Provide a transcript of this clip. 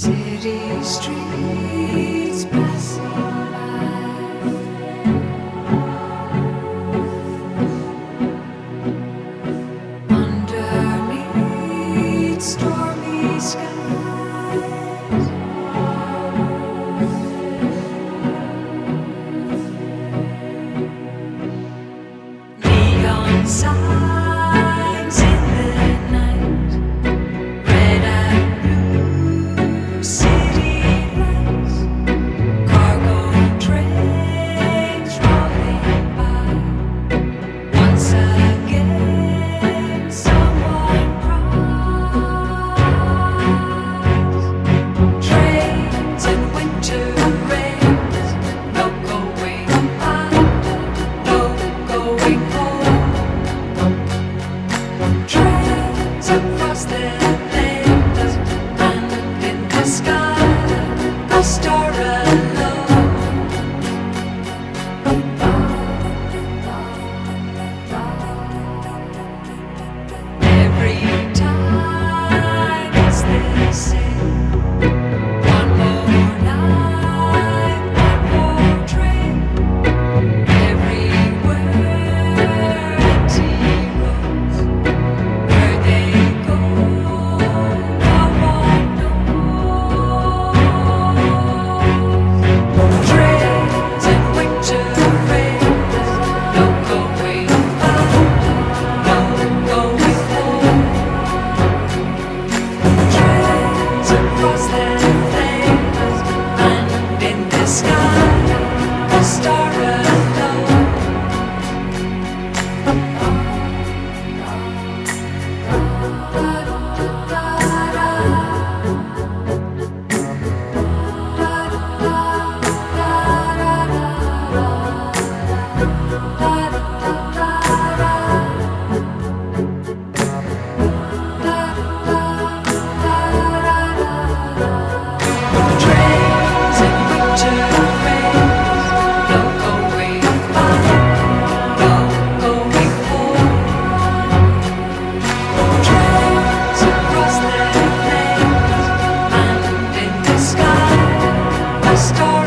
City streets passing by underneath stormy skies. Neon signs in the night, red and blue city lights, cargo trains rolling by. Once again, someone cries. Trains and winter rains, no going back, no going home. Trains across the land, and in the sky, a star alone. Every time it's the same. One more night, one more train. Everywhere empty roads. Where they go, no one knows. Trains and winter rains, no going back, no going home. Trains across the land, and in the sky, a star alone. Trains and winter rains, no going back, no going home. Trains across the land, and in the sky, a star